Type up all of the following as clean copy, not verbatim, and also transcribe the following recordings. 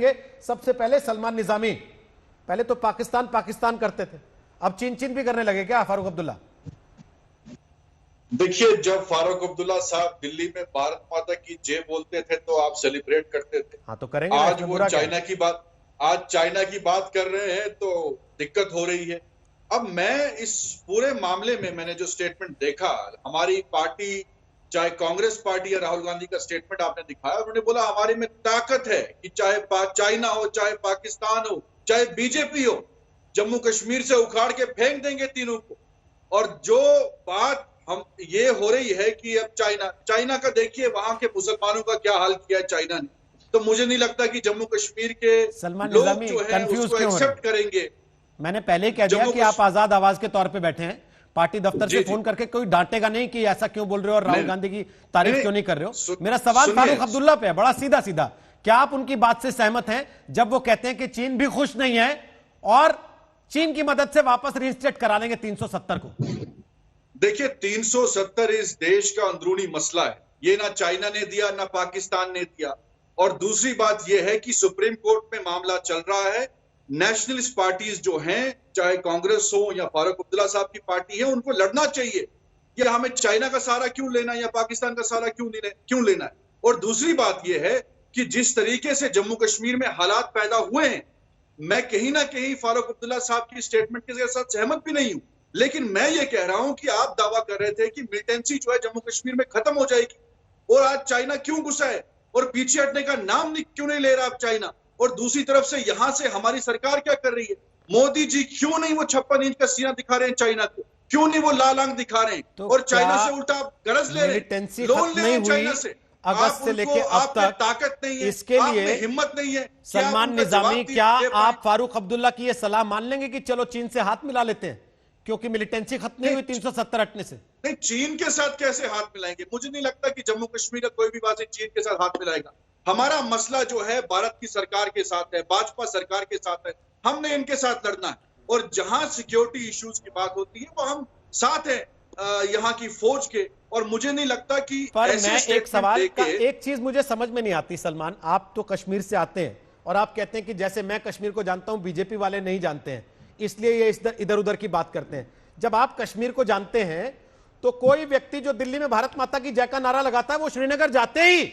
करेंगे। सबसे पहले सलमान निजामी, पहले तो पाकिस्तान पाकिस्तान करते थे, अब चीन चीन भी करने लगे क्या फारूक अब्दुल्ला? देखिए, जब फारूक अब्दुल्ला साहब दिल्ली में भारत माता की जय बोलते थे तो आप सेलिब्रेट करते थे। हाँ तो करेंगे। आज वो चाइना की बात कर रहे हैं तो दिक्कत हो रही है। अब मैं इस पूरे मामले में मैंने जो स्टेटमेंट देखा, हमारी पार्टी, चाहे कांग्रेस पार्टी या राहुल गांधी का स्टेटमेंट आपने दिखाया, उन्होंने बोला हमारे में ताकत है कि चाहे चाइना हो, चाहे पाकिस्तान हो, चाहे बीजेपी हो, जम्मू कश्मीर से उखाड़ के फेंक देंगे तीनों को। और जो बात हम ये हो रही है कि अब चाइना का देखिए, वहां के मुसलमानों का क्या हाल किया है चाइना ने, तो मुझे नहीं लगता कि जम्मू कश्मीर के लोग जो है उसको एक्सेप्ट करेंगे। मैंने पहले ही कह दिया कि आप आजाद आवाज के तौर पे बैठे हैं, पार्टी दफ्तर से फोन करके कोई डांटेगा नहीं कि ऐसा क्यों बोल रहे हो और राहुल गांधी की तारीफ क्यों नहीं कर रहे हो। मेरा सवाल फारूक अब्दुल्ला पे है, बड़ा सीधा सीधा, क्या आप उनकी बात से सहमत हैं जब वो कहते हैं कि चीन भी खुश नहीं है और चीन की मदद से वापस रिइंस्टेट करा लेंगे 370 को? देखिए, 370 इस देश का अंदरूनी मसला है, ये ना चाइना ने दिया ना पाकिस्तान ने दिया। और दूसरी बात यह है कि सुप्रीम कोर्ट में मामला चल रहा है, नेशनलिस्ट पार्टीज जो हैं, चाहे कांग्रेस हो या फारूक अब्दुल्ला साहब की पार्टी है, उनको लड़ना चाहिए कि हमें चाइना का सहारा क्यों लेना है या पाकिस्तान का सहारा क्यों लेना है। और दूसरी बात यह है कि जिस तरीके से जम्मू कश्मीर में हालात पैदा हुए हैं, मैं कहीं ना कहीं फारूक अब्दुल्ला साहब की स्टेटमेंट के साथ सहमत भी नहीं हूं, लेकिन मैं ये कह रहा हूं कि आप दावा कर रहे थे कि मिलिटेंसी जो है जम्मू कश्मीर में खत्म हो जाएगी, और आज चाइना क्यों गुस्सा है और पीछे हटने का नाम क्यों नहीं ले रहा आप चाइना। और दूसरी तरफ से यहां से हमारी सरकार क्या कर रही है, मोदी जी क्यों नहीं वो 56 इंच का सीना दिखा रहे हैं चाइना को, क्यों नहीं वो लाल आंख दिखा रहे हैं, तो और चाइना से उल्टा आप गरज ले रहे हैं, लोन ले रहे हैं चाइना से। अगस्त से लेके अब तक ताकत नहीं है, इसके लिए हिम्मत नहीं है। सलमान निजामी, क्या आप फारूक अब्दुल्ला की ये सलाह मान लेंगे कि चलो चीन से हाथ मिला लेते हैं, क्योंकि मिलिटेंसी खत्म नहीं हुई 370 हटने से? नहीं, चीन के साथ कैसे हाथ मिलाएंगे? मुझे नहीं लगता कि जम्मू कश्मीर का कोई भी वासी चीन के साथ हाथ मिलाएगा। हमारा मसला जो है भारत की सरकार के साथ है, भाजपा सरकार के साथ है, हमने इनके साथ लड़ना है। और जहां सिक्योरिटी इश्यूज की बात होती है वो हम साथ है यहाँ की फौज के। और मुझे नहीं लगता कि पर मैं एक सवाल का एक चीज मुझे समझ में नहीं आती सलमान, आप तो कश्मीर से आते हैं और आप कहते हैं कि जैसे मैं कश्मीर को जानता हूं बीजेपी वाले नहीं जानते हैं, इसलिए ये इधर उधर की बात करते हैं। जब आप कश्मीर को जानते हैं तो कोई व्यक्ति जो दिल्ली में भारत माता की जय का नारा लगाता है, वो श्रीनगर जाते ही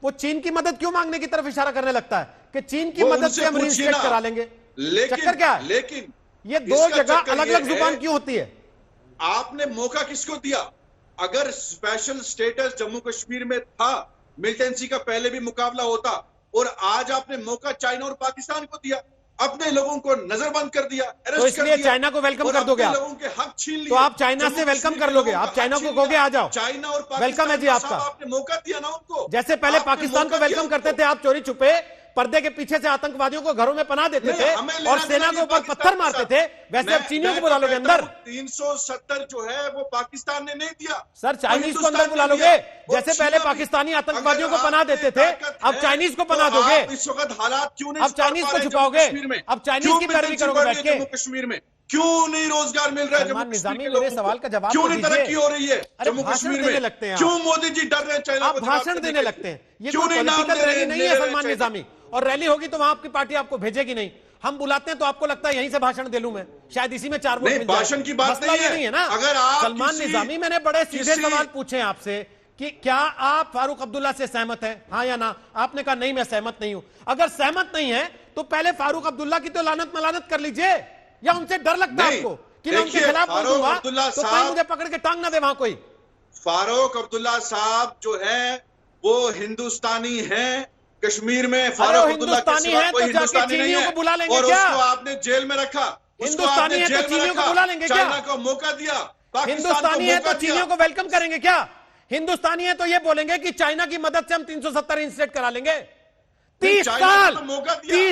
वो चीन की मदद क्यों मांगने की तरफ इशारा करने लगता है कि चीन की मदद से हम रिइंस्टेट करा लेंगे? चक्कर क्या है? लेकिन ये दो जगह अलग अलग जुबान क्यों होती है? आपने मौका किसको दिया? अगर स्पेशल स्टेटस जम्मू कश्मीर में था, मिलिटेंसी का पहले भी मुकाबला होता, और आज आपने मौका चाइना और पाकिस्तान को दिया, अपने लोगों को नजरबंद कर दिया, तो इसलिए चाइना को वेलकम कर दोगे आप? लोगों के हक छीन लिए, तो आप चाइना से वेलकम कर लोगे? आप चाइना को कहोगे आ जाओ, चाइना और वेलकम है जी आपका? आपने मौका दिया ना उनको, जैसे पहले पाकिस्तान को वेलकम करते थे आप, चोरी छुपे पर्दे के पीछे से आतंकवादियों को घरों में पनाह देते थे और सेना के ऊपर पत्थर मारते थे, वैसे अब चीनियों को बुला लोगे अंदर? 370 जो है वो पाकिस्तान ने नहीं दिया सर, चाइनीज को अंदर बुला लोगे? जैसे पहले पाकिस्तानी आतंकवादियों को पनाह देते थे, अब चाइनीज को पनाह दोगे? इस वक्त हालात क्यों नहीं? अब चाइनीज को छुपाओगे? अब चाइनीज की पैरवी करोगे बैठ के? जम्मू कश्मीर में क्यों नहीं रोजगार मिल रहा है? जम्मू निजामी, मेरे सवाल का जवाब क्यों नहीं तरक्की हो रही है जम्मू भाषण कश्मीर देने में? लगते हैं क्यों मोदी जी डर रहे हैं चाइना को? भाषण देने लगते हैं, ये क्यों नहीं पॉलिटिकल रैली नहीं है सलमान निजामी, और रैली होगी तो वहां आपकी पार्टी आपको भेजेगी नहीं। हम बुलाते हैं तो आपको लगता है यहीं से भाषण दे लूं मैं, शायद इसी में 4 वोट मिल जाए। भाषण की बात नहीं है ना। अगर आप सलमान निजामी, मैंने बड़े सीधे सवाल पूछे आपसे कि क्या आप फारूक अब्दुल्ला से सहमत हैं, हाँ या ना? आपने कहा नहीं, मैं सहमत नहीं हूं। अगर सहमत नहीं है तो पहले फारूक अब्दुल्ला की तो लानत मलानत कर लीजिए, या उनसे डर लगता है आपको कि मैं उनके खिलाफ बोलूंगा तो कोई मुझे पकड़ के टांग ना दे वहां कोई? फारूक अब्दुल्ला साहब जो है वो हिंदुस्तानी हैं, कश्मीर में फारूक अब्दुल्ला के सिवा कोई हिंदुस्तानी नहीं है, बुला लेंगे और क्या? उसको आपने जेल में रखा, हिंदुस्तानी है तो चीनियों को बुला लेंगे क्या? चाइना को मौका दिया, हिंदुस्तानी है तो चीनियों को वेलकम करेंगे क्या? हिंदुस्तानी है तो ये बोलेंगे कि चाइना की मदद से हम 370 रिइंस्टेट करा लेंगे? 30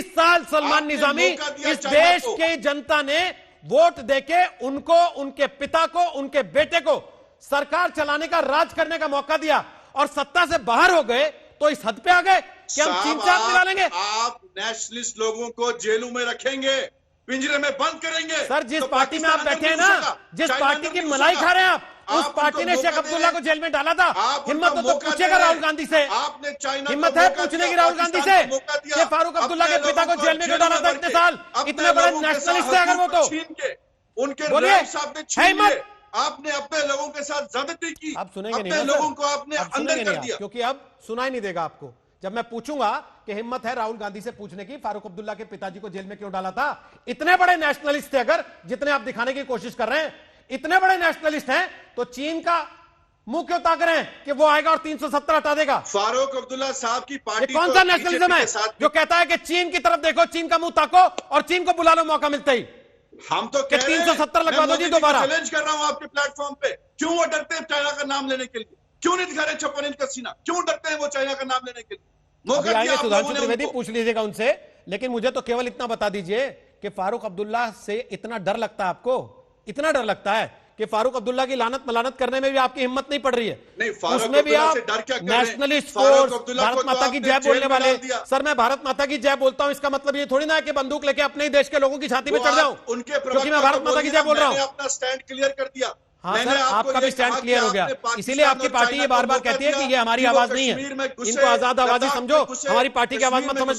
साल सलमान निजामी, इस देश की जनता ने वोट देके उनको, उनके पिता को, उनके बेटे को सरकार चलाने का, राज करने का मौका दिया, और सत्ता से बाहर हो गए तो इस हद पे आ गए कि हम चीन से हाथ मिला लेंगे? आप नेशनलिस्ट लोगों को जेलों में रखेंगे, पिंजरे में बंद करेंगे। सर जिस तो पार्टी में आप पाकिस्तान बैठे हैं अंदर ना, नहीं घुसेगा, जिस चाइना पार्टी अंदर की नहीं मलाई घुसेगा। खा रहे हैं आप, उस आप पार्टी उनको ने शेख मौका अब्दुल्ला दे को जेल में डाला था। आप हिम्मत उनको हो तो मौका पूछेगा दे राहुल गांधी से, आपने चाइना हिम्मत को है मौका पूछने दिया, की राहुल गांधी पाकिस्तान से को मौका दिया, कि फारूक अब्दुल्ला के अपने पिता को लोगों जेल में क्यों जेल डाला था भर इतने के, साल, अपने इतने बड़े लोगों के नेशनलिस्ट साथ थे अगर वो तो। छीन के उनके बोलिए, रैप साहब ने है छीन हिम्मत? लिए, आपने अपने लोगों के साथ ज्यादती की, आप सुनेंगे नहीं अपने ना लोगों सर? को आपने आप अंदर सुनेंगे कर नहीं दिया। आप, क्योंकि अब सुनाई नहीं देगा आपको। जब मैं पूछूंगा कि हिम्मत है राहुल गांधी से पूछने की फारूक अब्दुल्ला के पिताजी को जेल में क्यों डाला था, इतने बड़े नेशनलिस्ट थे अगर, जितने आप दिखाने की कोशिश कर रहे हैं, इतने बड़े नेशनलिस्ट हैं, तो चीन का मुंह क्यों ताक रहे हैं कि वो आएगा और 370 हटा देगा? फारूक अब्दुल्ला साहब की ये पार्टी कौन सा नेशनलिज्म है जो कहता है कि चीन की तरफ देखो, चीन का मुंह ताको और चीन को बुला लो मौका मिलते ही? हम तो कि 370 लगवा दो जी दोबारा। चैलेंज कर रहा हूं आपके प्लेटफॉर्म पे, क्यों वो डरते हैं चाइना का नाम लेने के लिए? क्यों नहीं दिखा रहे 56 इंच का सीना? क्यों डरते हैं वो चाइना का नाम लेने के लिए? मौका दिया आप सुधांशु लोगों ने त्रिवेदी उनको। पूछ लीजिएगा उनसे, लेकिन मुझे तो केवल इतना बता दीजिए कि फारूक अब्दुल्ला से इतना डर लगता है आपको, इतना डर लगता है कि फारूक अब्दुल्ला की लानत मलानत करने में भी आपकी हिम्मत नहीं पड़ रही है? नहीं, फारूक उसमें भी अब्दुल्ला आप से डर क्या कर रहे हैं? नेशनलिस्ट फारूक फोर्स, अब्दुल्ला भारत को तो माता की आपने जय जेल बोलने में वाले। डाल दिया। सर मैं भारत माता की जय बोलता हूं, इसका मतलब ये थोड़ी ना है कि बंदूक लेके अपने ही देश के लोगों की छाती पे चढ़ जाऊं, उनके क्योंकि मैं भारत माता की जय बोल रहा हूं। अपना स्टैंड क्लियर कर दिया। हाँ सर, आपका भी स्टैंड क्लियर हो गया, इसीलिए आपकी पार्टी ये बार बार कहती है कि ये हमारी आवाज नहीं है, इनको आजाद आवाजी समझो, हमारी पार्टी की आवाज मत समझ।